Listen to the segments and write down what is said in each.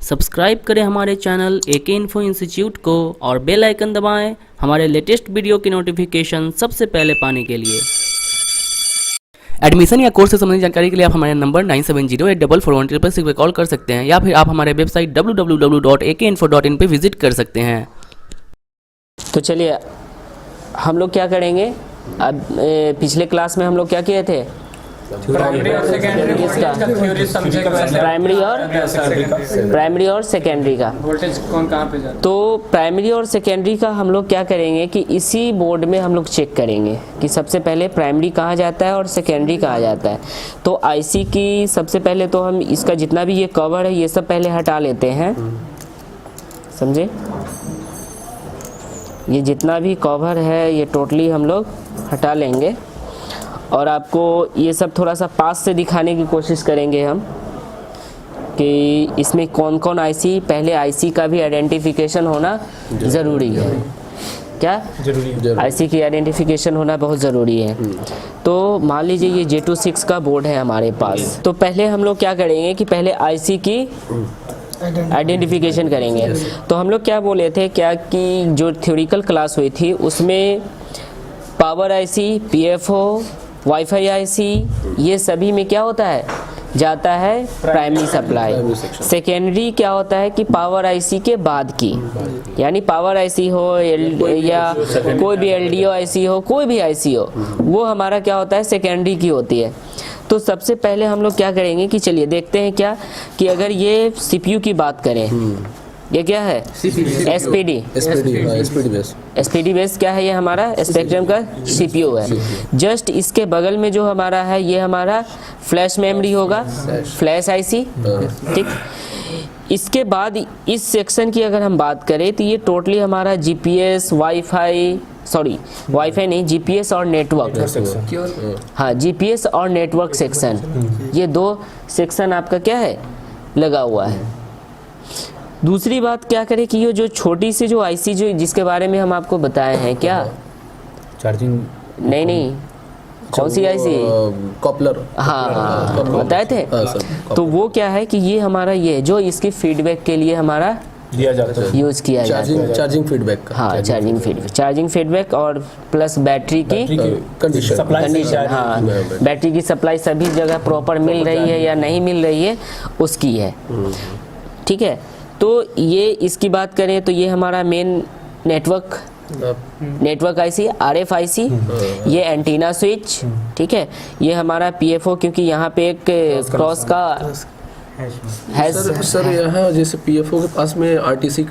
Subscribe करें हमारे channel एके info institute को और बेल आइकन दबाएं हमारे लेटेस्ट वीडियो की नोटिफिकेशन सबसे पहले पाने के लिए। एडमिशन या कोर्स से संबंधित जानकारी के लिए आप हमारे नंबर 9708441366 पर कॉल कर सकते हैं या फिर आप हमारे वेबसाइट www.akeinfo.in पे विजिट कर सकते हैं। तो चलिए हम लोग क्या करेंगे, अब पिछले क्लास में हम लोग क्या किए थे, प्राइमरी और सेकेंडरी प्राइमरी और सेकेंडरी का वोल्टेज कौन कहाँ पे जाता है। तो प्राइमरी और सेकेंडरी का हम लोग क्या करेंगे कि इसी बोर्ड में हम लोग चेक करेंगे कि सबसे पहले प्राइमरी कहाँ जाता है और सेकेंडरी कहाँ जाता है। तो आईसी की सबसे पहले तो हम इसका जितना भी ये कवर है ये सब पहले हटा लेते हैं, समझे। ये जितना भी कवर है ये टोटली हम लोग हटा लेंगे और आपको ये सब थोड़ा सा पास से दिखाने की कोशिश करेंगे हम कि इसमें कौन कौन आईसी, पहले आईसी का भी आइडेंटिफिकेशन होना ज़रूरी है। क्या जरूरी? आईसी की आइडेंटिफिकेशन होना बहुत ज़रूरी है। तो मान लीजिए ये J26 का बोर्ड है हमारे पास, तो पहले हम लोग क्या करेंगे कि पहले आईसी की आइडेंटिफिकेशन करेंगे। तो हम लोग क्या बोले थे क्या कि जो थ्योरिकल क्लास हुई थी उसमें power IC, PFO, wifi IC ये सभी में क्या होता है, जाता है प्राइमरी सप्लाई। सेकेंडरी क्या होता है कि पावर आईसी के बाद की, यानी पावर आईसी हो या कोई भी एलडीओ आईसी हो, कोई भी आईसी हो, वो हमारा क्या होता है, सेकेंडरी की होती है। तो सबसे पहले हम लोग क्या करेंगे कि चलिए देखते हैं क्या कि अगर ये सीपीयू की बात करें, ये क्या है, एसपीडी बेस क्या है, ये हमारा स्पेक्ट्रम का सीपीयू है। जस्ट इसके बगल में जो हमारा है ये हमारा फ्लैश मेमोरी होगा, फ्लैश आईसी, ठीक। इसके बाद इस सेक्शन की अगर हम बात करें तो ये टोटली हमारा जीपीएस, वाईफाई नहीं, जीपीएस और नेटवर्क, हाँ जीपीएस और नेटवर्क सेक्शन, ये दो सेक्शन आपका क्या है, लगा हुआ है। दूसरी बात क्या करें कि ये जो छोटी सी जो आईसी जो जिसके बारे में हम आपको बताए हैं, क्या चार्जिंग, नहीं कौन सी आईसी, कॉपलर, हाँ बताए थे। तो वो क्या है कि ये हमारा ये जो इसकी फीडबैक के लिए हमारा दिया जाता है, यूज किया जाता है, चार्जिंग फीडबैक, हाँ चार्जिंग फीडबैक और प्लस बैटरी की कंडीशन, हाँ बैटरी की सप्लाई सभी जगह प्रॉपर मिल रही है या नहीं मिल रही है उसकी है, ठीक है। तो ये इसकी बात करें तो ये हमारा main network IC, RF IC, ये एंटीना स्विच, ठीक है। ये हमारा पीएफओ, क्योंकि यहाँ पे एक क्रॉस का है सर यहाँ जैसे पीएफओ के पास में आरटीसी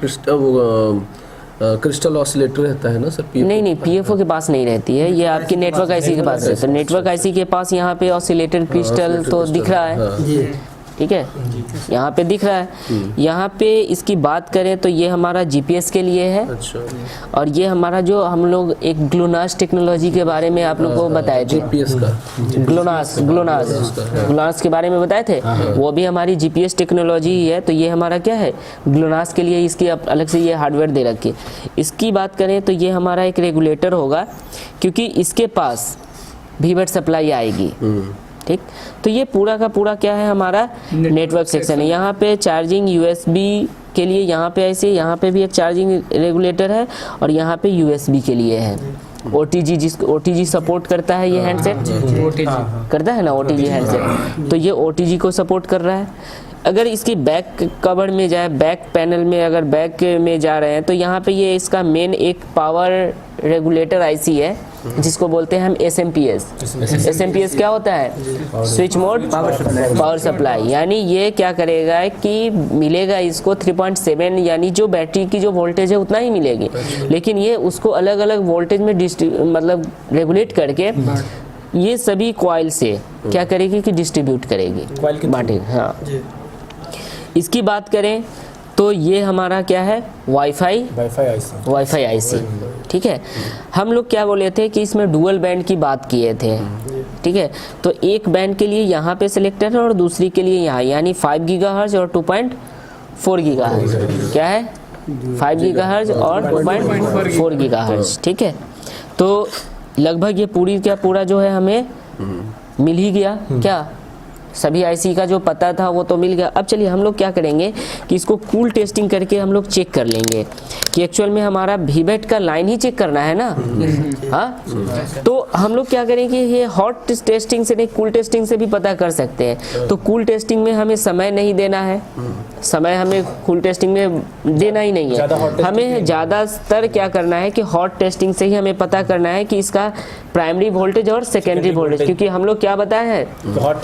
क्रिस्टल ऑसिलेटर रहता है ना सर, नहीं पीएफओ के पास नहीं रहती है, ये आपकी नेटवर्क आईसी के पास रहता है। नेटवर्क आईसी के पास यहाँ पे ऑसिलेटर क्रिस्टल तो दिख रहा है, ठीक है, यहाँ पे दिख रहा है। यहाँ पे इसकी बात करें तो ये हमारा जीपीएस के लिए है। अच्छा। और ये हमारा जो हम लोग एक ग्लोनास टेक्नोलॉजी के बारे में आप लोग को बताए थे, जीपीएस का ग्लोनास के बारे में बताए थे, वो भी हमारी जीपीएस टेक्नोलॉजी ही है। तो ये हमारा क्या है, ग्लोनास के लिए इसकी अलग से ये हार्डवेयर दे रखी है। इसकी बात करें तो ये हमारा एक रेगुलेटर होगा, क्योंकि इसके पास वीवेट सप्लाई आएगी, ठीक। तो ये पूरा का पूरा क्या है, हमारा नेटवर्क सेक्शन है। यहाँ पे चार्जिंग यूएसबी के लिए यहाँ पे ऐसे, यहाँ पे भी एक चार्जिंग रेगुलेटर है और यहाँ पे यूएसबी के लिए है। ओटीजी, जिसको ओटीजी सपोर्ट करता है ये हैंडसेट, करता है ना ओटीजी हैंडसेट, तो ये ओटीजी को सपोर्ट कर रहा है। अगर इसकी बैक कवर में जाए, बैक पैनल में अगर बैक में जा रहे हैं तो यहाँ पे ये इसका मेन एक पावर रेगुलेटर आईसी है जिसको बोलते हैं हम एसएमपीएस क्या होता है, स्विच मोड पावर सप्लाई। यानी ये क्या करेगा कि मिलेगा इसको 3.7, यानी जो बैटरी की जो वोल्टेज है उतना ही मिलेगी, लेकिन ये उसको अलग अलग वोल्टेज में मतलब रेगुलेट करके ये सभी कॉइल से क्या करेगी कि डिस्ट्रीब्यूट करेगी, बांटेगी। हाँ, इसकी बात करें तो ये हमारा क्या है, वाईफाई आईसी, ठीक है। हम लोग क्या बोले थे कि इसमें डुअल बैंड की बात किए थे, ठीक है। तो एक बैंड के लिए यहाँ पे सिलेक्टेड है और दूसरी के लिए यहाँ, यानी 5 गीगाहर्ट्ज और 2.4 गीगाहर्ट्ज, क्या है 5 गीगाहर्ट्ज और 2.4 गीगाहर्ट्ज, ठीक है। तो लगभग ये पूरा जो है हमें मिल ही गया, क्या सभी आईसी का जो पता था वो तो मिल गया। अब चलिए हम लोग क्या करेंगे कि इसको कूल टेस्टिंग करके हम लोग चेक कर लेंगे कि एक्चुअल में हमारा वीवेट का लाइन ही चेक करना है ना। हाँ, तो हम लोग क्या करेंगे, ये हॉट टेस्टिंग से नहीं कूल टेस्टिंग से भी पता कर सकते हैं। तो कूल टेस्टिंग में हमें समय नहीं देना है, समय हमें कूल टेस्टिंग में देना ही नहीं है। हमें ज़्यादातर क्या करना है कि हॉट टेस्टिंग से ही हमें पता करना है कि इसका प्राइमरी वोल्टेज और सेकेंडरी वोल्टेज, क्योंकि हम लोग क्या बताया है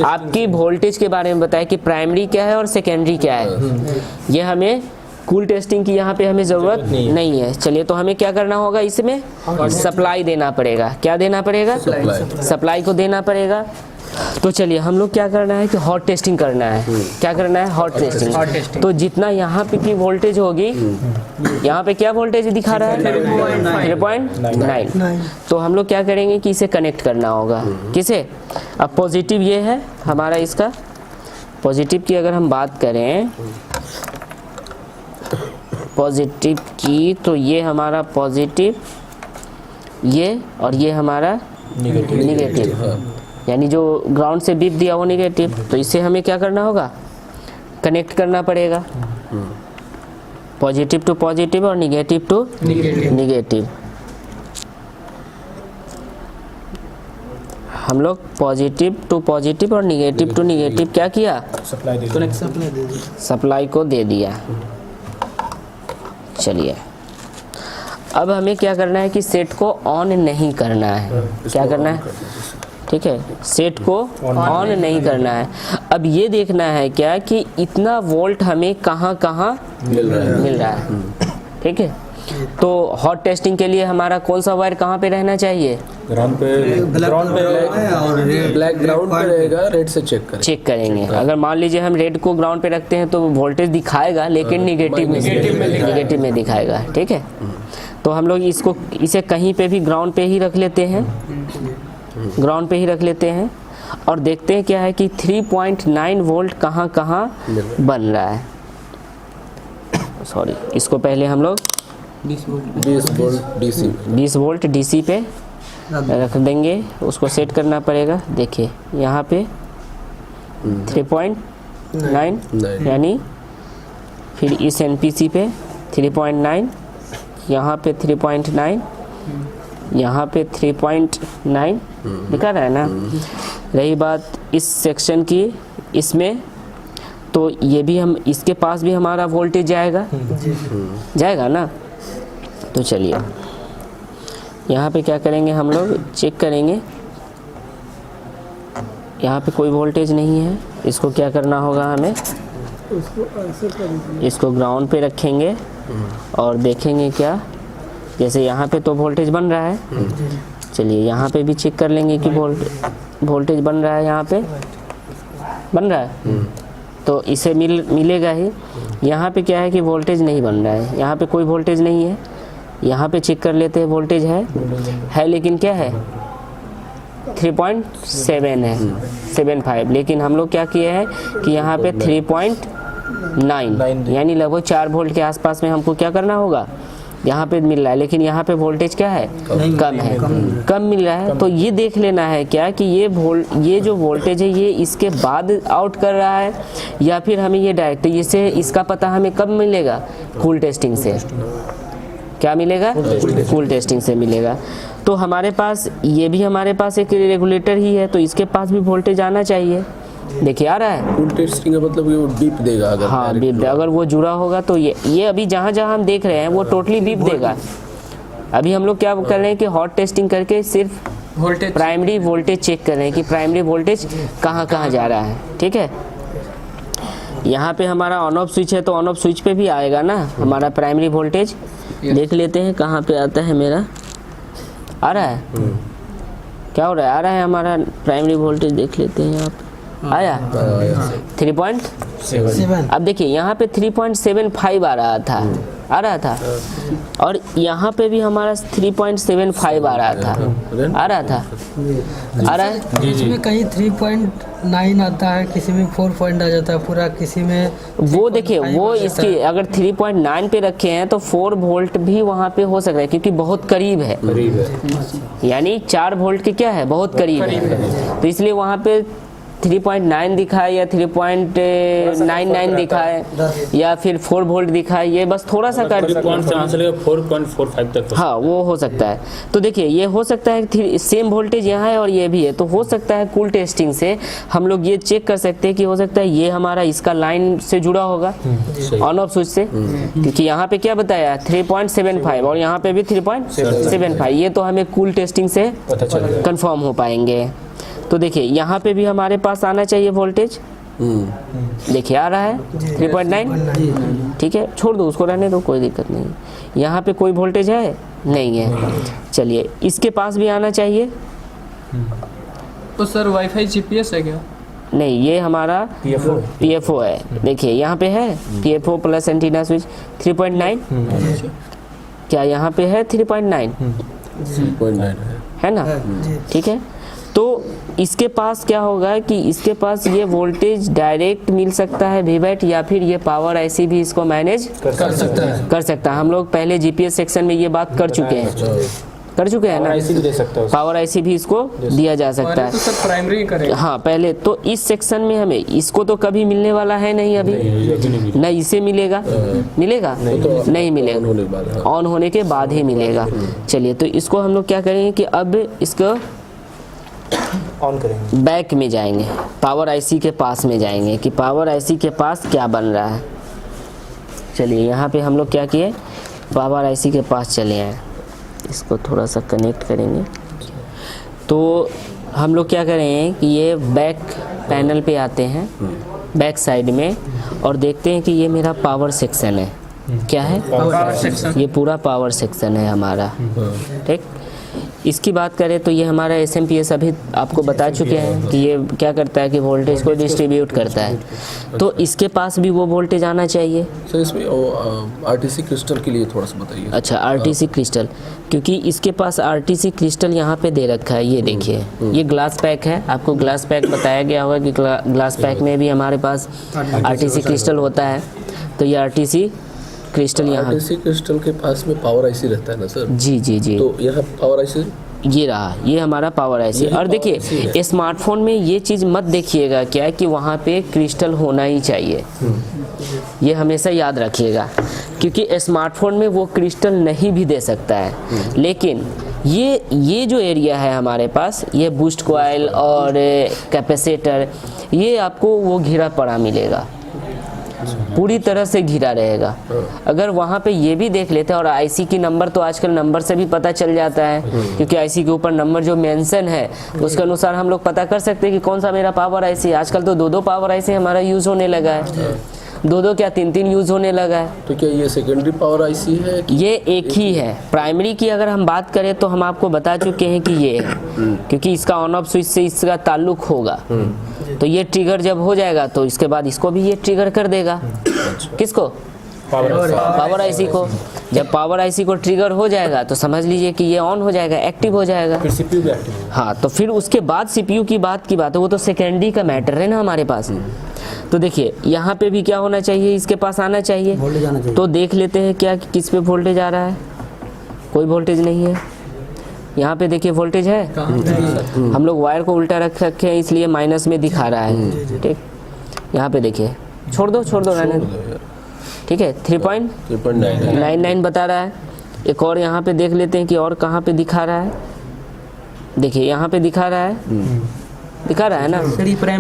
आपकी वोल्टेज के बारे में बताया कि प्राइमरी क्या है और सेकेंडरी क्या है। ये हमें कूल टेस्टिंग की यहाँ पे हमें ज़रूरत नहीं है। चलिए, तो हमें क्या करना होगा, इसमें सप्लाई देना पड़ेगा। क्या देना पड़ेगा, सप्लाई को देना पड़ेगा। तो चलिए हम लोग क्या करना है कि हॉट टेस्टिंग करना है। क्या करना है, हॉट टेस्टिंग। तो जितना यहाँ पे की वोल्टेज होगी, यहाँ पे क्या वोल्टेज दिखा रहा है 3.9। तो हम लोग क्या करेंगे कि इसे कनेक्ट करना होगा। किसे, अब पॉजिटिव ये है हमारा, इसका पॉजिटिव की अगर हम बात करें पॉजिटिव की, तो ये हमारा पॉजिटिव, ये और ये हमारा निगेटिव, यानी जो ग्राउंड से बीप दिया वो निगेटिव। तो इसे हमें क्या करना होगा, कनेक्ट करना पड़ेगा, पॉजिटिव टू पॉजिटिव और निगेटिव टू निगेटिव। हम लोग पॉजिटिव टू पॉजिटिव और निगेटिव टू निगेटिव क्या किया, सप्लाई को दे दिया। चलिए, अब हमें क्या करना है कि सेट को ऑन नहीं करना है। क्या करना है, ठीक है, सेट को ऑन नहीं करना है। अब ये देखना है क्या कि इतना वोल्ट हमें कहाँ कहाँ मिल रहा है। ठीक है, तो हॉट टेस्टिंग के लिए हमारा कौन सा वायर कहाँ पे रहना चाहिए, ग्राउंड पे ब्लैक ग्राउंड पे रहेगा, रेड से चेक करेंगे। अगर मान लीजिए हम रेड को ग्राउंड पे रखते हैं तो वोल्टेज दिखाएगा, लेकिन निगेटिव में दिखाएगा। ठीक है, तो हम लोग इसे कहीं पे भी ग्राउंड पे ही रख लेते हैं, ग्राउंड पे ही रख लेते हैं और देखते हैं क्या है कि 3.9 वोल्ट कहाँ कहाँ बन रहा है। सॉरी, इसको पहले हम लोग 20 वोल्ट डीसी पे रख देंगे, उसको सेट करना पड़ेगा। देखिए यहाँ पे 3.9, यानी फिर इस एनपीसी पे 3.9, यहाँ पे 3.9, यहाँ पे 3.9 दिखा रहा है ना। रही बात इस सेक्शन की, इसमें तो ये भी हम, इसके पास भी हमारा वोल्टेज जाएगा ना। तो चलिए यहाँ पे क्या करेंगे, हम लोग चेक करेंगे, यहाँ पे कोई वोल्टेज नहीं है। इसको क्या करना होगा, हमें इसको ग्राउंड पे रखेंगे और देखेंगे क्या, जैसे यहाँ पे तो वोल्टेज बन रहा है। चलिए यहाँ पे भी चेक कर लेंगे कि वोल्टेज बन रहा है, यहाँ पे बन रहा है तो इसे मिलेगा ही। यहाँ पे क्या है कि वोल्टेज नहीं बन रहा है, यहाँ पे कोई वोल्टेज नहीं है। यहाँ पे चेक कर लेते हैं, वोल्टेज है लेकिन क्या है 3.7 है, 7.5, लेकिन हम लोग क्या किए हैं कि यहाँ पे 3.9 यानी लगभग 4 वोल्ट के आसपास में हमको क्या करना होगा, यहाँ पे मिल रहा है। लेकिन यहाँ पे वोल्टेज क्या है, कम मिल रहा है। तो ये देख लेना है क्या कि ये जो वोल्टेज है ये इसके बाद आउट कर रहा है या फिर हमें ये डायरेक्ट, इससे इसका पता हमें कब मिलेगा, कूल टेस्टिंग से। क्या मिलेगा, कूल टेस्टिंग से मिलेगा। तो हमारे पास ये भी हमारे पास एक रेगुलेटर ही है, तो इसके पास भी वोल्टेज आना चाहिए। देखिए आ रहा है, कूल टेस्टिंग का मतलब वो बीप देगा अगर, हाँ बीप देगा। अगर वो जुड़ा होगा तो ये अभी जहाँ हम देख रहे हैं वो टोटली बीप देगा। अभी हम लोग क्या कर रहे हैं कि हॉट टेस्टिंग करके सिर्फ वोल्टेज, प्राइमरी वोल्टेज चेक कर रहे हैं कि प्राइमरी वोल्टेज कहाँ कहाँ जा रहा है। ठीक है, यहाँ पे हमारा ऑन ऑफ स्विच है तो ऑन ऑफ स्विच पे भी आएगा ना हमारा प्राइमरी वोल्टेज। देख लेते हैं कहाँ पे आता है, मेरा आ रहा है, क्या हो रहा है, आ रहा है हमारा प्राइमरी वोल्टेज। देख लेते हैं यहाँ पे आया 3.7। अब देखिए यहाँ पे 3.75 आ रहा था और यहाँ पे भी हमारा 3.75 आ रहा है। इसमें कहीं 3.9 आता है, किसी में 4 पॉइंट आ जाता है पूरा, किसी में वो देखिए वो इसकी अगर 3.9 पे रखे हैं तो 4 वोल्ट भी वहाँ पे हो सकता है, क्योंकि बहुत करीब है, यानी 4 वोल्ट के क्या है, बहुत करीब है। तो इसलिए वहाँ पे 3.9 दिखाए या 3.99 दिखाए या फिर 4 वोल्ट दिखाए, ये बस थोड़ा सा कर 4.45 तक। हाँ वो हो सकता है। तो देखिए ये हो सकता है सेम वोल्टेज यहाँ है और ये भी है, तो हो सकता है कूल टेस्टिंग से हम लोग ये चेक कर सकते हैं कि हो सकता है ये हमारा इसका लाइन से जुड़ा होगा ऑन ऑफ स्विच से, क्योंकि यहाँ पे क्या बताया 3.75 और यहाँ पे भी 3.75, ये तो हमें कूल टेस्टिंग से कंफर्म हो पाएंगे। तो देखिए यहाँ पे भी हमारे पास आना चाहिए वोल्टेज, देखिए आ रहा है 3.9, ठीक है, छोड़ दो उसको, रहने दो, कोई दिक्कत नहीं। यहाँ पे कोई वोल्टेज है नहीं है, चलिए इसके पास भी आना चाहिए। तो सर वाईफाई जीपीएस है क्या? नहीं, ये हमारा PFO है, देखिए यहाँ पे है PFO प्लस एंटीना स्विच 3.9, क्या यहाँ पे है 3.9 है ना, ठीक है। तो इसके पास क्या होगा कि इसके पास ये वोल्टेज डायरेक्ट मिल सकता है VBAT या फिर ये पावर IC भी इसको मैनेज कर सकता है। हम लोग पहले GPS सेक्शन में ये बात कर चुके हैं ना, पावर IC भी इसको दिया जा सकता है। तो सर प्राइमरी करेगा। हाँ पहले तो इस सेक्शन में हमें इसको तो कभी मिलने वाला है नहीं, अभी न इसे मिलेगा, नहीं मिलेगा, ऑन होने के बाद ही मिलेगा। चलिए तो इसको हम लोग क्या करेंगे कि अब इसको ऑन करेंगे, बैक में जाएंगे, पावर IC के पास में जाएंगे कि पावर IC के पास क्या बन रहा है। चलिए यहाँ पे हम लोग क्या किए, पावर IC के पास चले आए, इसको थोड़ा सा कनेक्ट करेंगे। तो हम लोग क्या करेंगे कि ये बैक पैनल पे आते हैं, बैक साइड में, और देखते हैं कि ये मेरा पावर सेक्शन है। क्या है? Power section. ये पूरा पावर सेक्शन है हमारा, ठीक। इसकी बात करें तो ये हमारा SMPS अभी आपको बता चुके हैं कि ये क्या करता है कि वोल्टेज को डिस्ट्रीब्यूट करता है, तो इसके पास भी वो वोल्टेज आना चाहिए। सर इसमें RTC क्रिस्टल के लिए थोड़ा सा बताइए। अच्छा RTC क्रिस्टल, क्योंकि इसके पास RTC क्रिस्टल यहाँ पे दे रखा है, ये देखिए ये ग्लास पैक है, आपको ग्लास पैक बताया गया होगा कि ग्लास पैक में भी हमारे पास RTC क्रिस्टल होता है। तो ये RTC क्रिस्टल यहाँ, RTC क्रिस्टल के पास में पावर IC रहता है ना सर? जी। तो यहाँ पावर IC ये रहा, ये हमारा पावर IC। और देखिए स्मार्टफोन में ये चीज़ मत देखिएगा क्या है कि वहाँ पे क्रिस्टल होना ही चाहिए, ये हमेशा याद रखिएगा, क्योंकि स्मार्टफोन में वो क्रिस्टल नहीं भी दे सकता है। लेकिन ये जो एरिया है हमारे पास, ये बूस्ट कॉइल और कैपेसिटर, ये आपको वो घिरा पड़ा मिलेगा, पूरी तरह से घिरा रहेगा। अगर वहाँ पे ये भी देख लेते हैं, और IC की नंबर तो आजकल नंबर से भी पता चल जाता है, क्योंकि IC के ऊपर नंबर जो मेंशन है उसके अनुसार हम लोग पता कर सकते हैं कि कौन सा मेरा पावर IC है। आजकल तो 2 पावर IC हमारा यूज़ होने लगा है, 2 क्या 3 यूज़ होने लगा है। तो क्या ये सेकेंडरी पावर IC है कि ये एक ही है। प्राइमरी की अगर हम बात करें तो हम आपको बता चुके हैं कि ये है, क्योंकि इसका ऑन ऑफ स्विच से इसका ताल्लुक होगा। तो ये ट्रिगर जब हो जाएगा तो इसके बाद इसको भी ये ट्रिगर कर देगा। किसको? पावर IC को। जब पावर IC को ट्रिगर हो जाएगा तो समझ लीजिए कि ये ऑन हो जाएगा, एक्टिव हो जाएगा। फिर CPU भी एक्टिव। हाँ, तो फिर उसके बाद CPU की बात है, वो तो सेकेंडरी का मैटर है ना हमारे पास। तो देखिए यहाँ पे भी क्या होना चाहिए, इसके पास आना चाहिए। तो देख लेते हैं क्या किस पे वोल्टेज आ रहा है। कोई वोल्टेज नहीं है यहाँ पे, देखिए वोल्टेज है, हम लोग वायर को उल्टा रखे हैं इसलिए माइनस में दिखा रहा है, ठीक। यहाँ पे देखिए, छोड़ दो रहने दो, ठीक है। 3.99 बता रहा है। एक और यहाँ पे देख लेते हैं कि और कहाँ पे दिखा रहा है। देखिए यहाँ पे दिखा रहा है ना,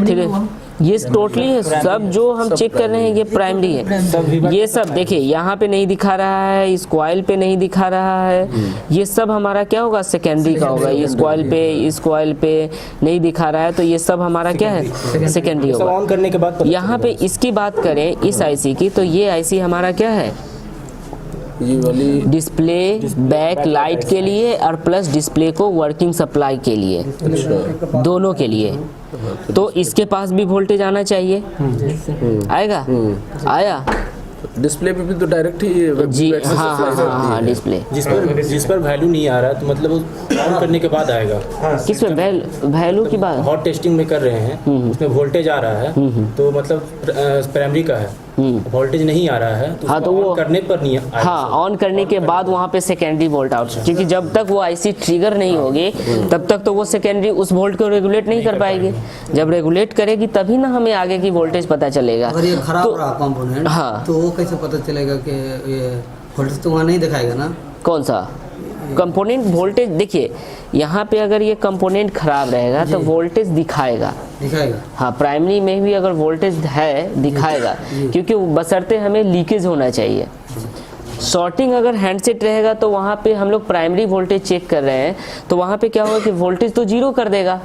ठीक है। ये टोटली है, सब जो हम चेक कर रहे हैं ये प्राइमरी है। ये सब देखिए यहाँ पे नहीं दिखा रहा है, इस कॉइल पे नहीं दिखा रहा है, ये सब हमारा क्या होगा, सेकेंडरी का होगा। इस कॉइल पे नहीं दिखा रहा है, तो ये सब हमारा क्या है, सेकेंडरी होगा। ऑन करने के बाद यहाँ पे इसकी बात करें इस IC की, तो ये IC हमारा क्या है, ये वाली डिस्प्ले बैक लाइट के लिए और प्लस डिस्प्ले को वर्किंग सप्लाई के लिए, दोनों के लिए। तो इसके पास भी वोल्टेज आना चाहिए, आएगा, आया। डिस्प्ले पे भी तो डायरेक्ट ही जी हाँ डिस्प्ले, जिस पर वैल्यू नहीं आ रहा तो मतलब ऑन करने के बाद आएगा। किस पे वैल्यू की बात, हॉट टेस्टिंग में कर रहे हैं, उसमें वोल्टेज आ रहा है तो मतलब प्राइमरी का है, वोल्टेज नहीं आ रहा है तो हाँ, उसको तो ऑन वो- करने पर नहीं आएगा। हाँ, ऑन करने के बाद वहाँ पे सेकेंडरी वोल्ट आउट, क्योंकि जब तक वो आईसी ट्रिगर नहीं होगी तब तक तो वो सेकेंडरी उस वोल्ट को रेगुलेट नहीं कर पाएगी। जब रेगुलेट करेगी तभी ना हमें आगे की वोल्टेज पता चलेगा। अगर ये खराब तो- रहा कंपोनेंट, हाँ। तो वो कैसे पता चलेगा कि ये वोल्टेज तो वहाँ नहीं दिखाएगा ना? कौन सा कंपोनेंट वोल्टेज? देखिए यहाँ पे अगर ये कंपोनेंट खराब रहेगा तो वोल्टेज दिखाएगा। दिखाएगा। हाँ, प्राइमरी में भी अगर वोल्टेज है दिखाएगा, क्योंकि बशर्ते हमें लीकेज होना चाहिए। शॉर्टिंग अगर हैंडसेट रहेगा तो वहाँ पे हम लोग प्राइमरी वोल्टेज चेक कर रहे हैं तो वहाँ पे क्या होगा कि वोल्टेज तो जीरो कर देगा।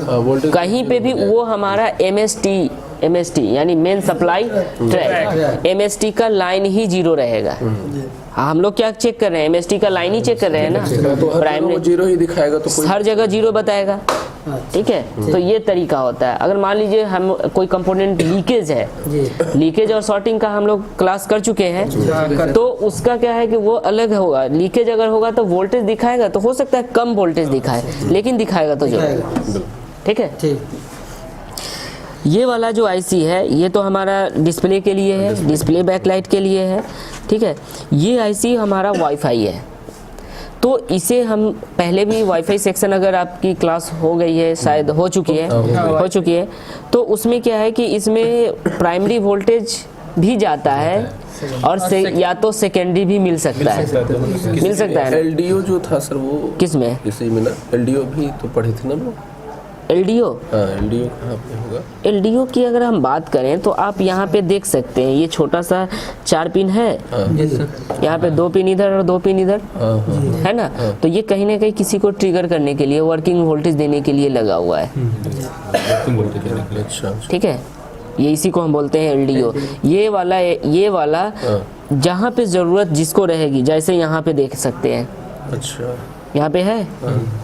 वोल्टेज कहीं पे भी वो हमारा MST यानी मेन सप्लाई ट्रैक, MST का लाइन ही जीरो रहेगा। हाँ, हम लोग क्या चेक कर रहे हैं? MST का लाइन ही चेक कर रहे हैं ना। तो हर जगह वो प्राइमरी जीरो ही दिखाएगा तो कोई हर जगह जीरो बताएगा। ठीक है, तो ये तरीका होता है। अगर मान लीजिए हम कोई कंपोनेंट लीकेज है, लीकेज और शॉर्टिंग का हम लोग क्लास कर चुके हैं, तो उसका क्या है कि वो अलग होगा। लीकेज अगर होगा तो वोल्टेज दिखाएगा, तो हो सकता है कम वोल्टेज दिखाए, लेकिन दिखाएगा तो जरूर। ठीक है, ठीक। ये वाला जो आईसी है ये तो हमारा डिस्प्ले के लिए है, डिस्प्ले बैकलाइट के लिए है। ठीक है, ये आईसी हमारा वाईफाई है। तो इसे हम पहले भी वाईफाई सेक्शन, अगर आपकी क्लास हो गई है, शायद हो चुकी है, तो उसमें क्या है कि इसमें प्राइमरी वोल्टेज भी जाता है और या तो सेकेंडरी भी मिल सकता है ना। एलडीओ जो था सर वो किसमें? इसी में ना, एलडीओ भी तो पढ़े थे ना लोग। एलडीओ हाँ, एलडीओ कहाँ पे होगा? एलडीओ की अगर हम बात करें तो आप यहाँ पे देख सकते हैं, ये छोटा सा 4 पिन है, यहाँ पे 2 पिन इधर और 2 पिन इधर, है ना। तो ये कहीं ना कहीं किसी को ट्रिगर करने के लिए, वर्किंग वोल्टेज देने के लिए लगा हुआ है। अच्छा ठीक है, ये इसी को हम बोलते हैं एलडीओ। ये वाला जहाँ पे ज़रूरत जिसको रहेगी, जैसे यहाँ पे देख सकते हैं, अच्छा। यहाँ पे है,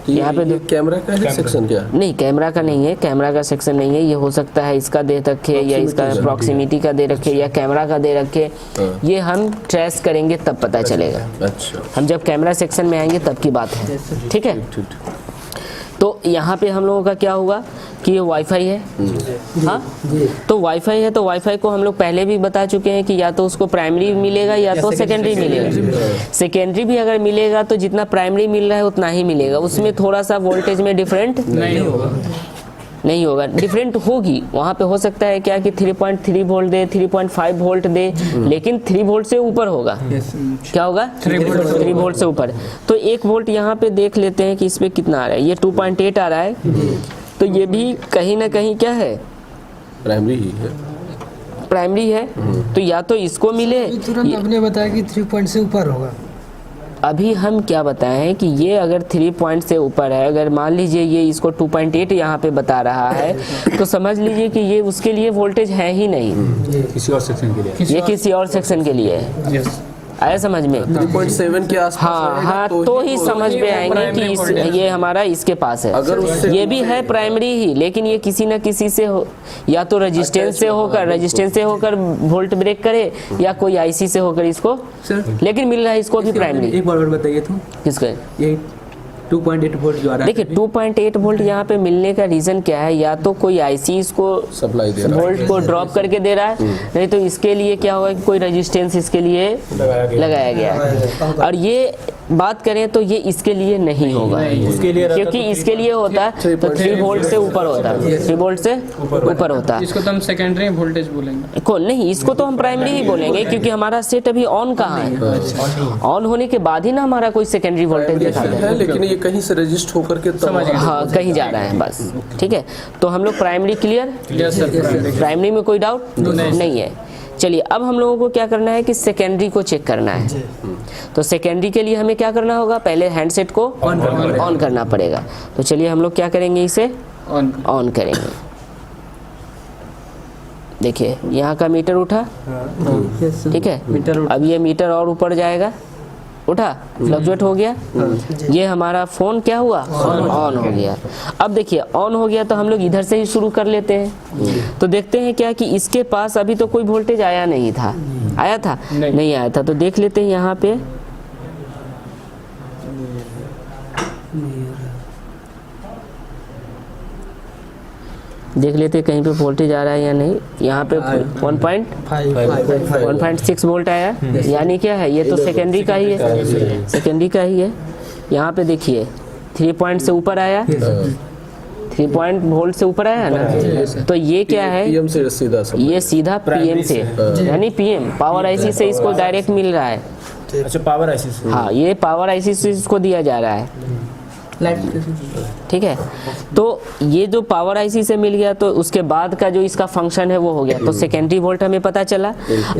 यहाँ पे ये कैमरा का है सेक्शन क्या? नहीं, कैमरा का नहीं है, कैमरा का सेक्शन नहीं है। ये हो सकता है इसका दे रखे या इसका प्रॉक्सिमिटी का दे रखे या कैमरा का दे रखे, ये हम ट्रेस करेंगे तब पता चलेगा। अच्छा, हम जब कैमरा सेक्शन में आएंगे तब की बात है। ठीक है, ठीक। तो यहाँ पे हम लोगों का क्या हुआ कि ये वाईफाई है। हाँ, तो वाईफाई है, तो वाईफाई को हम लोग पहले भी बता चुके हैं कि या तो उसको प्राइमरी मिलेगा या तो सेकेंडरी मिलेगा। सेकेंडरी भी अगर मिलेगा तो जितना प्राइमरी मिल रहा है उतना ही मिलेगा, उसमें थोड़ा सा वोल्टेज में डिफरेंट नहीं होगा। डिफरेंट होगी, वहाँ पे हो सकता है क्या कि 3.3 वोल्ट दे, 3.5 वोल्ट दे, लेकिन 3 वोल्ट से ऊपर होगा। क्या होगा? 3 वोल्ट से ऊपर। तो 1 वोल्ट यहाँ पे देख लेते हैं कि इस पे कितना आ रहा है। ये 2.8 आ रहा है, तो ये भी कहीं ना कहीं क्या है? प्राइमरी ही है। प्राइमरी है, तो या तो इसको मिले। तुरंत आपने बताया कि 3 पॉइंट से ऊपर होगा। अभी हम क्या बताएं कि ये अगर 3 पॉइंट से ऊपर है, अगर मान लीजिए ये इसको 2.8 यहाँ पे बता रहा है, तो समझ लीजिए कि ये उसके लिए वोल्टेज है ही नहीं, किसी और सेक्शन के लिए। ये किसी और सेक्शन के लिए है। आया समझ में? 3.7 के आसपास हाँ रहेगा हाँ, तो ही समझ में आएंगे कि ये हमारा इसके पास है। अगर उससे ये भी है प्राइमरी ही, लेकिन ये किसी न किसी से हो, या तो रेजिस्टेंस से होकर वोल्ट ब्रेक करे, या कोई आईसी से होकर इसको, लेकिन मिल रहा है इसको भी प्राइमरी। एक बार और बताइए तो, किसको? ये 2.8 वोल्ट जो आ रहा है। देखिए 2.8 वोल्ट यहाँ पे मिलने का रीज़न क्या है? या तो कोई आईसी इसको सप्लाई दे रहा है, वोल्ट को ड्रॉप करके दे रहा है, नहीं तो इसके लिए क्या होगा कि कोई रेजिस्टेंस इसके लिए लगाया गया है। और ये बात करें तो ये इसके लिए नहीं होगा, क्योंकि इसके लिए होता है तो 3 वोल्ट से ऊपर होता है, 3 वोल्ट से ऊपर होता है। इसको तो हम सेकेंडरी वोल्टेज बोलेंगे। कौन? नहीं, इसको तो हम प्राइमरी ही बोलेंगे, क्योंकि हमारा सेट अभी ऑन कहाँ है। ऑन होने के बाद ही ना हमारा कोई सेकेंडरी वोल्टेज दिखाता है। लेकिन ये कहीं से रजिस्ट होकर के हाँ, कहीं जा रहा है बस। ठीक है, तो हम लोग प्राइमरी क्लियर? प्राइमरी में कोई डाउट नहीं है। चलिए, अब हम लोगों को क्या करना है कि सेकेंडरी को चेक करना है। तो सेकेंडरी के लिए हमें क्या करना होगा? पहले हैंडसेट को ऑन करना पड़ेगा। तो चलिए हम लोग क्या करेंगे, इसे ऑन करेंगे। देखिए यहाँ का मीटर उठा, ठीक है। अब ये मीटर और ऊपर जाएगा, उठा, फ्लक्चुएट हो गया। ये हमारा फ़ोन क्या हुआ? ऑन हो गया। अब देखिए ऑन हो गया तो हम लोग इधर से ही शुरू कर लेते हैं। तो देखते हैं क्या कि इसके पास अभी तो कोई वोल्टेज आया नहीं था। आया था? नहीं आया था। तो देख लेते हैं यहाँ पे, देख लेते हैं कहीं पे वोल्टेज आ रहा है या नहीं। यहाँ पे 1.6 वोल्ट आया, यानी क्या है, ये तो सेकेंडरी का ही है, सेकेंडरी का ही है। यहाँ पे देखिए 3 पॉइंट से ऊपर आया, 3 पॉइंट वोल्ट से ऊपर आया ना, तो ये क्या है, पीएम से सीधा ये सीधा पीएम से, यानी पीएम पावर आईसी से इसको डायरेक्ट मिल रहा है। अच्छा, पावर आईसी से। हाँ, ये पावर आईसी से इसको दिया जा रहा है, ठीक है। तो ये जो पावर आईसी से मिल गया, तो उसके बाद का जो इसका फंक्शन है वो हो गया, तो सेकेंडरी वोल्ट हमें पता चला।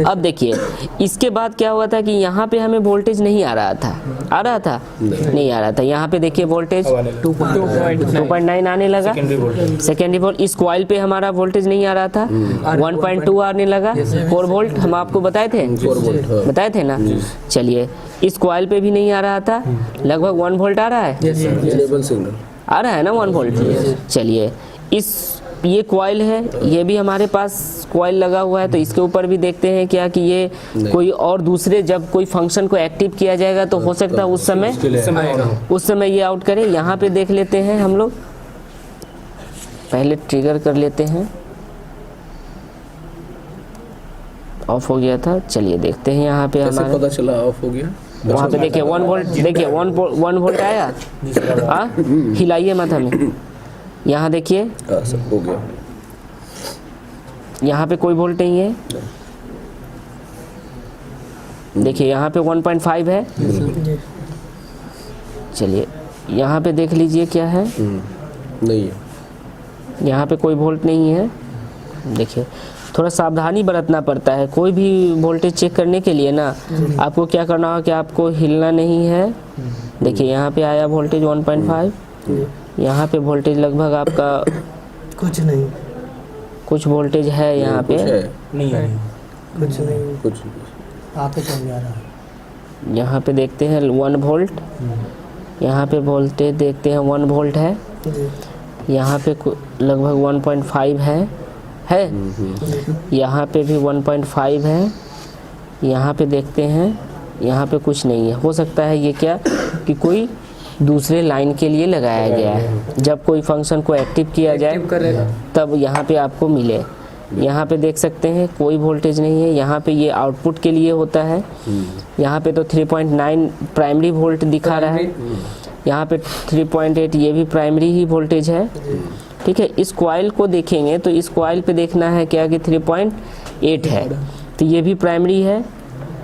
अब देखिए इसके बाद क्या हुआ था कि यहाँ पे हमें वोल्टेज नहीं आ रहा था, आ रहा था नहीं आ रहा था। यहाँ पे देखिए वोल्टेज 2.9 आने लगा, सेकेंडरी वोल्ट। इस कॉइल पे हमारा वोल्टेज नहीं आ रहा था, 1.2 आने लगा, 4 वोल्ट हम आपको बताए थे ना। चलिए, इस कॉइल पे भी नहीं आ रहा था, लगभग 1 वोल्ट आ रहा है, इनेबल सिग्नल आ रहा है ना 1 वोल्ट। चलिए, ये कॉइल है, ये भी हमारे पास कॉइल लगा हुआ है, तो इसके ऊपर भी देखते हैं क्या कि ये कोई और दूसरे जब कोई फंक्शन को एक्टिव किया जाएगा तो हो सकता है उस समय ये आउट करे। यहाँ पे देख लेते हैं हम लोग, पहले ट्रिगर कर लेते हैं, ऑफ हो गया था। चलिए देखते हैं यहाँ पे हमारे, पता चला ऑफ हो गया। वहाँ पे देखिए 1 वोल्ट, देखिए 1 वोल्ट आया, हिलाइए मत हमें, यहाँ देखिए सब हो गया, यहाँ पे कोई वोल्ट नहीं है। देखिए यहाँ पे 1.5 है। चलिए यहाँ पे देख लीजिए क्या है, नहीं है, यहाँ पे कोई वोल्ट नहीं है। देखिए थोड़ा सावधानी बरतना पड़ता है, कोई भी वोल्टेज चेक करने के लिए ना आपको क्या करना होगा कि आपको हिलना नहीं है। देखिए यहाँ पे आया वोल्टेज 1.5, यहाँ पे वोल्टेज लगभग आपका कुछ वोल्टेज है, यहाँ पे नहीं है, कुछ यहाँ पे देखते हैं 1 वोल्ट, यहाँ पे वोल्टेज देखते हैं 1 वोल्ट है, यहाँ पे लगभग 1.5 है, यहाँ पे भी 1.5 है, यहाँ पे देखते हैं यहाँ पे कुछ नहीं है। हो सकता है ये क्या कि कोई दूसरे लाइन के लिए लगाया गया है, जब कोई फंक्शन को एक्टिव किया जाए तब यहाँ पे आपको मिले। यहाँ पे देख सकते हैं कोई वोल्टेज नहीं है, यहाँ पे ये आउटपुट के लिए होता है। यहाँ पे तो 3.9 प्राइमरी वोल्ट दिखा रहा है, यहाँ पे 3.8 ये भी प्राइमरी ही वोल्टेज है, ठीक है। इस कॉइल को देखेंगे तो इस कॉइल पे देखना है क्या कि 3.8 है, तो ये भी प्राइमरी है।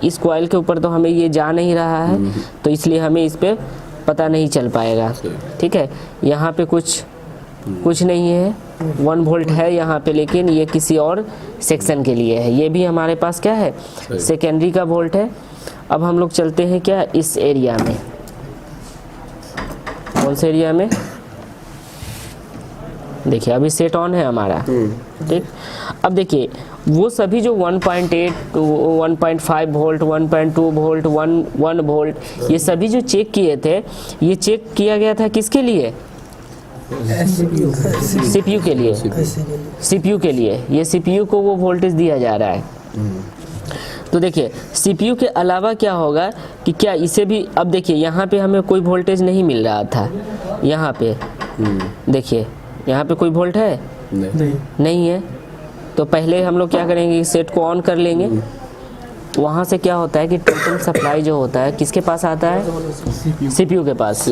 इस कॉइल के ऊपर तो हमें ये जा नहीं रहा है, तो इसलिए हमें इस पे पता नहीं चल पाएगा, ठीक है। यहाँ पे कुछ नहीं है, 1 वोल्ट है यहाँ पे, लेकिन ये किसी और सेक्शन के लिए है। ये भी हमारे पास क्या है, सेकेंडरी का वोल्ट है। अब हम लोग चलते हैं क्या इस एरिया में, कौन से एरिया में, देखिए अभी सेट ऑन है हमारा, ठीक। अब देखिए वो सभी जो 1.8, 1.5 वोल्ट, 1.2 वोल्ट, 1 वोल्ट, ये सभी जो चेक किए थे, ये चेक किया गया था किसके लिए, सीपीयू के लिए, सीपीयू के लिए। ये सीपीयू को वो वोल्टेज दिया जा रहा है। तो देखिए सीपीयू के अलावा क्या होगा कि क्या इसे भी, अब देखिए यहाँ पे हमें कोई वोल्टेज नहीं मिल रहा था, यहाँ पे देखिए यहाँ पे कोई वोल्ट है नहीं है। तो पहले हम लोग क्या करेंगे, सेट को ऑन कर लेंगे। वहाँ से क्या होता है कि टोटल सप्लाई जो होता है किसके पास आता है, सीपीयू के पास।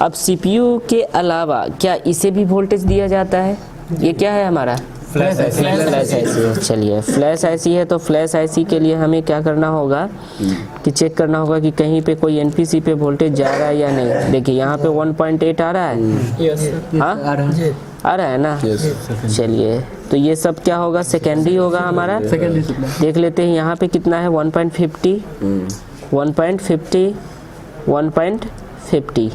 अब सीपीयू के अलावा क्या इसे भी वोल्टेज दिया जाता है, ये क्या है हमारा फ्लैश आईसी। चलिए फ्लैश आईसी है, तो फ्लैश आईसी के लिए हमें क्या करना होगा कि चेक करना होगा कि कहीं पे कोई एनपीसी पे वोल्टेज जा रहा है या नहीं। देखिए यहाँ पे 1.8 आ रहा है, हाँ आ रहा है ना। चलिए तो ये सब क्या होगा, सेकेंडरी होगा हमारा। देख लेते हैं यहाँ पे कितना है, 1.50, 1.50, 1.50।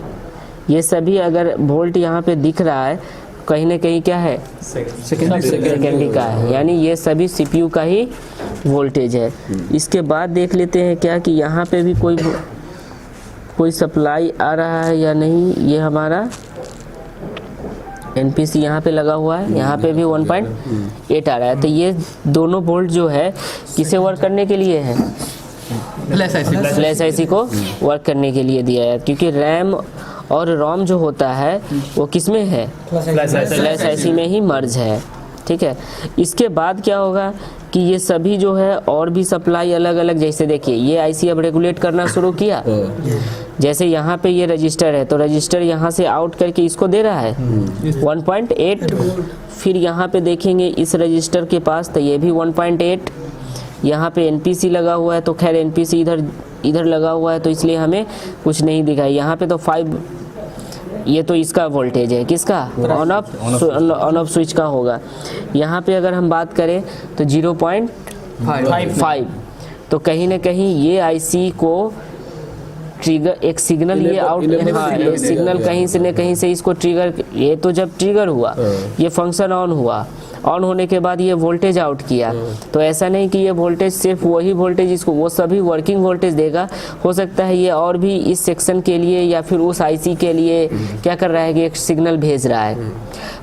ये सभी अगर वोल्ट यहाँ पे दिख रहा है, कहीं ना कहीं क्या है, सेकेंडरी का है, यानी ये सभी सीपीयू का ही वोल्टेज है। इसके बाद देख लेते हैं क्या कि यहाँ पे भी कोई सप्लाई आ रहा है या नहीं। ये हमारा एनपीसी यहाँ पे लगा हुआ है, यहाँ पे भी 1.8 आ रहा है। तो ये दोनों वोल्ट जो है किसे वर्क करने के लिए है, फ्लैश आईसी को वर्क करने के लिए दिया है, क्योंकि रैम और रोम जो होता है वो किस में है, फ्लैश आईसी में ही मर्ज है। ठीक है, इसके बाद क्या होगा कि ये सभी जो है और भी सप्लाई अलग अलग, जैसे देखिए ये आईसी अब रेगुलेट करना शुरू किया, जैसे यहाँ पे ये रजिस्टर है तो रजिस्टर यहाँ से आउट करके इसको दे रहा है 1.8, फिर यहाँ पे देखेंगे इस रजिस्टर के पास तो ये भी 1.8, यहाँ पे एनपीसी लगा हुआ है तो खैर एनपीसी इधर लगा हुआ है तो इसलिए हमें कुछ नहीं दिखाई। यहाँ पे तो 5, ये तो इसका वोल्टेज है, किसका, ऑन ऑफ स्विच का होगा। यहाँ पे अगर हम बात करें तो 0.5, तो कहीं ना कहीं ये आईसी को ट्रिगर, एक सिग्नल ये आउट, हाँ ये सिग्नल कहीं से न कहीं से इसको ट्रिगर, ये तो जब ट्रिगर हुआ ये फंक्शन ऑन हुआ, ऑन होने के बाद ये वोल्टेज आउट किया, तो ऐसा नहीं कि ये वोल्टेज सिर्फ वही वोल्टेज इसको, वो सभी वर्किंग वोल्टेज देगा। हो सकता है ये और भी इस सेक्शन के लिए या फिर उस आईसी के लिए क्या कर रहा है कि एक सिग्नल भेज रहा है।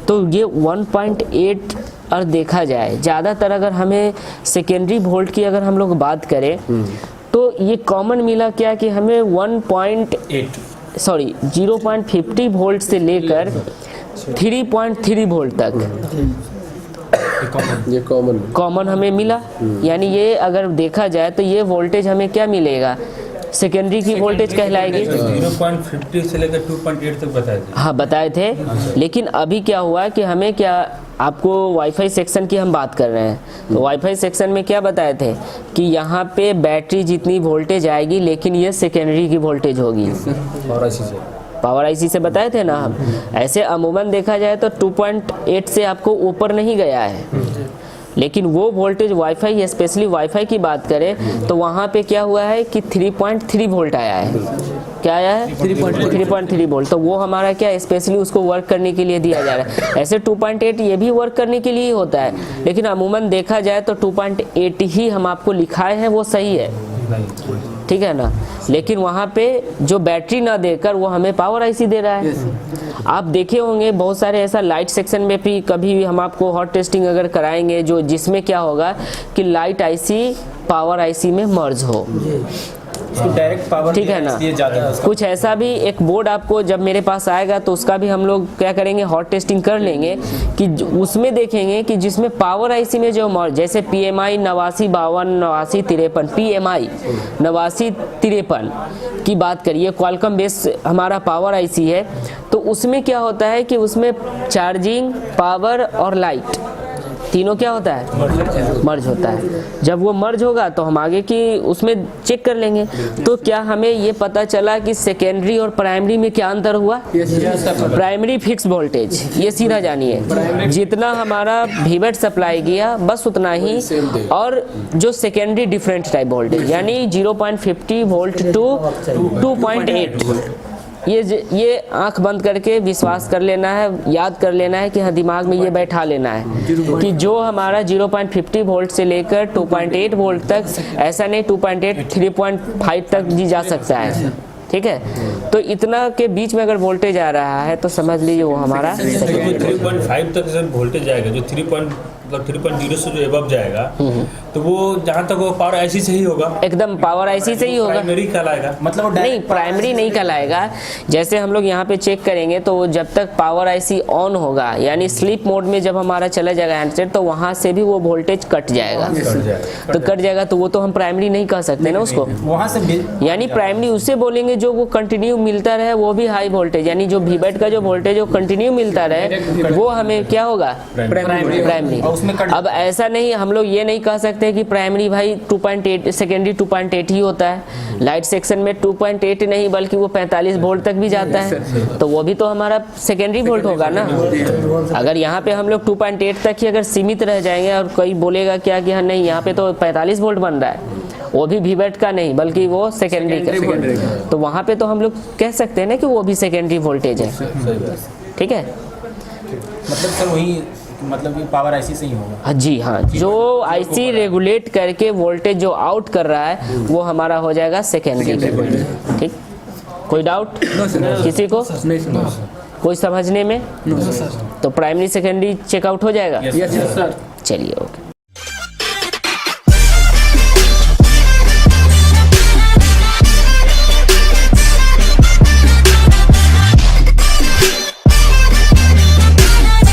तो ये 1.8 और देखा जाए ज़्यादातर, अगर हमें सेकेंडरी वोल्ट की अगर हम लोग बात करें तो ये कॉमन मिला क्या कि हमें 0.50 वोल्ट से लेकर 3.3 वोल्ट तक ये कॉमन हमें मिला। यानी ये अगर देखा जाए तो ये वोल्टेज हमें क्या मिलेगा, सेकेंडरी की वोल्टेज कहलाएगी। 0.50 से लेकर 2.8 तक बताए थे। हाँ बताए थे, लेकिन अभी क्या हुआ कि हमें क्या, आपको वाईफाई सेक्शन की हम बात कर रहे हैं तो वाईफाई सेक्शन में क्या बताए थे कि यहाँ पे बैटरी जितनी वोल्टेज आएगी लेकिन ये सेकेंडरी की वोल्टेज होगी, पावर आईसी से बताए थे ना हम। ऐसे अमूमन देखा जाए तो 2.8 से आपको ऊपर नहीं गया है, लेकिन वो वोल्टेज वाईफाई, स्पेशली वाईफाई की बात करें तो वहाँ पे क्या हुआ है कि 3.3 वोल्ट आया है। क्या आया है, 3.3 वोल्ट। तो वो हमारा क्या स्पेशली उसको वर्क करने के लिए दिया जा रहा है। ऐसे 2.8 ये भी वर्क करने के लिए ही होता है, लेकिन अमूमन देखा जाए तो 2.8 ही हम आपको लिखाए हैं, वो सही है, ठीक है ना। लेकिन वहाँ पे जो बैटरी ना देकर वो हमें पावर आईसी दे रहा है। आप देखे होंगे बहुत सारे ऐसा लाइट सेक्शन में भी, कभी हम आपको हॉट टेस्टिंग अगर कराएंगे जो जिसमें क्या होगा कि लाइट आईसी पावर आईसी में मर्ज हो, डायरेक्ट पावर, ठीक है ना। कुछ ऐसा भी एक बोर्ड आपको जब मेरे पास आएगा तो उसका भी हम लोग क्या करेंगे, हॉट टेस्टिंग कर लेंगे कि उसमें देखेंगे कि जिसमें पावर आईसी में जो मर्ज, जैसे PMI 8952 8953, PMI 8953 की बात करिए, क्वालकॉम बेस हमारा पावर आईसी है, तो उसमें क्या होता है कि उसमें चार्जिंग, पावर और लाइट तीनों क्या होता है, मर्ज होता है। जब वो मर्ज होगा तो हम आगे की उसमें चेक कर लेंगे। तो क्या हमें ये पता चला कि सेकेंडरी और प्राइमरी में क्या अंतर हुआ। प्राइमरी फिक्स वोल्टेज, ये सीधा जानिए, जितना हमारा वीवेट सप्लाई किया बस उतना ही, और जो सेकेंडरी डिफरेंट टाइप वोल्टेज यानी 0.50 वोल्ट टू 2.8, ये आंख बंद करके विश्वास कर लेना है, याद कर लेना है कि हाँ दिमाग में ये बैठा लेना है कि जो हमारा 0.50 वोल्ट से लेकर 2.8 वोल्ट तक, ऐसा नहीं 2.8 3.5 तक भी जा सकता है, ठीक है। तो इतना के बीच में अगर वोल्टेज आ रहा है तो समझ लीजिए वो हमारा 3.5 तक जब वोल्टेज जाएगा, जो 3.0 से जो एबव जाएगा तो वो जहाँ तक वो पावर आईसी से ही होगा, एकदम पावर आईसी से ही होगा। प्राइमरी कहलाएगा, मतलब नहीं प्राइमरी नहीं कहलाएगा। जैसे हम लोग यहाँ पे चेक करेंगे तो जब तक पावर आईसी ऑन होगा यानी स्लीप मोड में जब हमारा चला जाएगा हैंडसेट, तो वहाँ से भी वो वोल्टेज कट जाएगा, तो कट जाएगा तो वो तो हम प्राइमरी नहीं कह सकते ना उसको, वहाँ से यानी प्राइमरी उससे बोलेंगे जो वो कंटिन्यू मिलता रहे, वो भी हाई वोल्टेज, यानी जो वीवेट का जो वोल्टेज वो कंटिन्यू मिलता रहे वो हमें क्या होगा, प्राइमरी। अब ऐसा नहीं, हम लोग ये नहीं कह सकते कि प्राइमरी भाई 2.8, सेकेंडरी 2.8 ही होता है। लाइट सेक्शन में 2.8 नहीं बल्कि वो 45 वोल्ट तक भी जाता है, तो वो भी तो हमारा सेकेंडरी वोल्ट होगा ना। अगर यहाँ पे हम लोग 2.8 तक ही अगर सीमित रह जाएंगे और कोई बोलेगा क्या कि हाँ नहीं यहाँ पे तो 45 वोल्ट बन रहा है, वो भी वीवेट का नहीं बल्कि वो सेकेंडरी का, तो वहाँ पे तो हम लोग कह सकते हैं ना कि वो भी सेकेंडरी वोल्टेज है, ठीक है। मतलब सर वही, मतलब ये पावर आईसी से ही होगा। हाँ जी हाँ, जो आईसी रेगुलेट करके वोल्टेज जो आउट कर रहा है वो हमारा हो जाएगा सेकेंडरी, ठीक। कोई डाउट किसी को, कोई समझने में, तो प्राइमरी सेकेंडरी चेकआउट हो जाएगा, चलिए ओके।